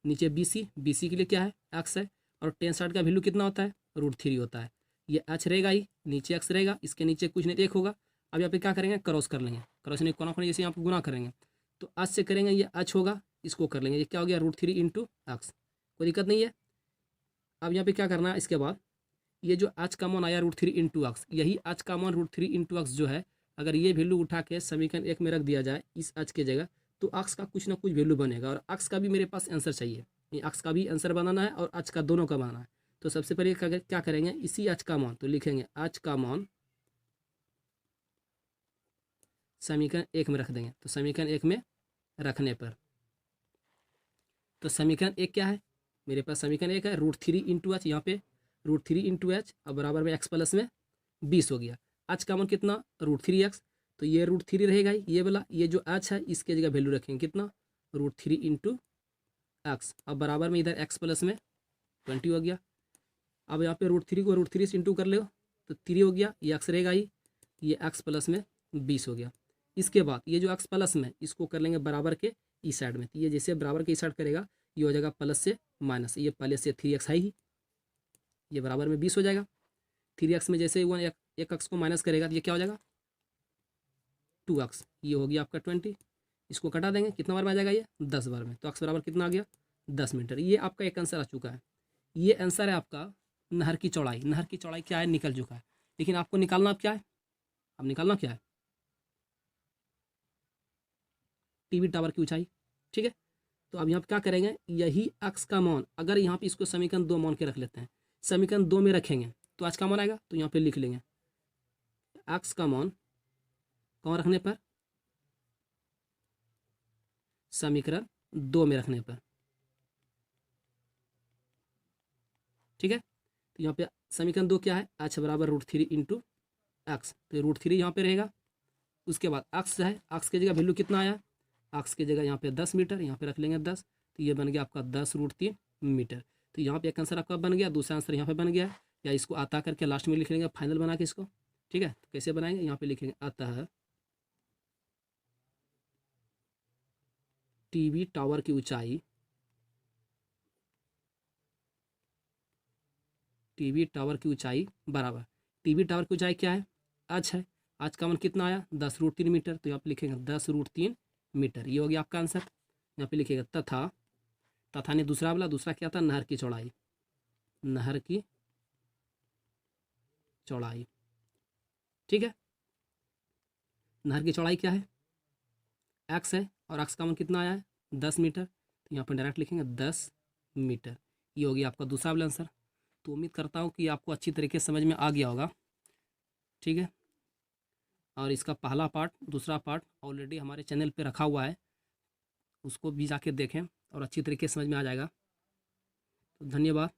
नीचे BC के लिए क्या है, x है, और tan 60 का वैल्यू कितना होता है, √3 होता है। ये h रहेगा ही, नीचे x रहेगा, इसके नीचे कुछ नहीं, 1 होगा। अब यहाँ पे क्या करेंगे, क्रॉस कर लेंगे। क्रॉस नहीं, कोना जैसे यहाँ पे गुना करेंगे तो h से करेंगे, ये h होगा, इसको कर लेंगे, ये क्या हो गया, √3 इंटू x, कोई दिक्कत नहीं है। अब यहाँ पे क्या करना है, इसके बाद ये जो h का मान आया √3 इंटू x, यही h का मान √3 इंटू x जो है, अगर ये वैल्यू उठा के समीकरण 1 में रख दिया जाए इस h के जगह, तो x का कुछ ना कुछ वैल्यू बनेगा। और x का भी मेरे पास आंसर चाहिए, ये x का भी आंसर बनाना है और h का दोनों का बनाना है। तो सबसे पहले क्या करेंगे, इसी h का मान, तो लिखेंगे h का मान समीकरण 1 में रख देंगे। तो समीकरण 1 में रखने पर, तो समीकरण 1 क्या है, मेरे पास समीकरण 1 है √3 इंटू एच, यहाँ पे √3 इंटू एच, अब बराबर में x प्लस में 20 हो गया। h का मान कितना, √3x, तो ये √3 रहेगा ही, ये वाला, ये जो h है इसके जगह वैल्यू रखेंगे कितना, √3 इंटू एक्स, अब बराबर में इधर x प्लस में 20 हो गया। अब यहाँ पे √3 को √3 से इंटू कर लो तो 3 हो गया, ये x रहेगा ही, ये x प्लस में 20 हो गया। इसके बाद ये जो x प्लस में इसको कर लेंगे बराबर के इस साइड में, तो ये जैसे बराबर के इस साइड करेगा ये हो जाएगा प्लस से माइनस, ये पहले से 3x है ही, ये बराबर में 20 हो जाएगा। 3x में जैसे वन एक x को माइनस करेगा तो ये क्या हो जाएगा 2x, ये हो गया आपका 20। इसको कटा देंगे, कितना बार में आ जाएगा ये 10 बार में, तो x बराबर कितना आ गया 10 मीटर। ये आपका एक आंसर आ चुका है। ये आंसर है आपका नहर की चौड़ाई। नहर की चौड़ाई क्या है निकल चुका है, लेकिन आपको निकालना अब क्या है, अब निकालना क्या है टीवी टावर की ऊंचाई। ठीक है, तो अब यहाँ पे क्या करेंगे, यही x का मान, अगर यहाँ पे इसको समीकरण 2 मान के रख लेते हैं, समीकरण 2 में रखेंगे तो आज का मान आएगा, तो यहाँ पे लिख लेंगे x का मान कौन रखने पर, समीकरण 2 में रखने पर। ठीक है, तो यहाँ पे समीकरण 2 क्या है, h बराबर √3 इंटू एक्स, तो √3 यहाँ पे रहेगा। उसके बाद x है, x की जगह वैल्यू कितना आया, x की जगह यहाँ पे 10 मीटर, यहाँ पे रख लेंगे 10, तो ये बन गया आपका 10√3 मीटर। तो यहाँ पे एक आंसर आपका बन गया, दूसरा आंसर यहाँ पे बन गया, या इसको आता करके लास्ट में लिख लेंगे फाइनल बना के इसको। ठीक है, तो कैसे बनाएंगे, यहाँ पे लिखेंगे अतः टीवी टावर की ऊंचाई, टीवी टावर की ऊंचाई बराबर, टीवी टावर की ऊंचाई क्या है h है, h का मान कितना आया 10√3 मीटर, तो यहाँ पे लिखेंगे 10√3 मीटर, ये हो गया आपका आंसर। यहाँ पे लिखेगा तथा ने दूसरा वाला, दूसरा क्या था नहर की चौड़ाई, नहर की चौड़ाई। ठीक है, नहर की चौड़ाई क्या है x है, और x का मान कितना आया है 10 मीटर, तो यहाँ पर डायरेक्ट लिखेंगे 10 मीटर, ये हो गया आपका दूसरा वाला आंसर। तो उम्मीद करता हूँ कि आपको अच्छी तरीके से समझ में आ गया होगा। ठीक है, और इसका पहला पार्ट दूसरा पार्ट ऑलरेडी हमारे चैनल पे रखा हुआ है, उसको भी जाके देखें और अच्छी तरीके से समझ में आ जाएगा। तो धन्यवाद।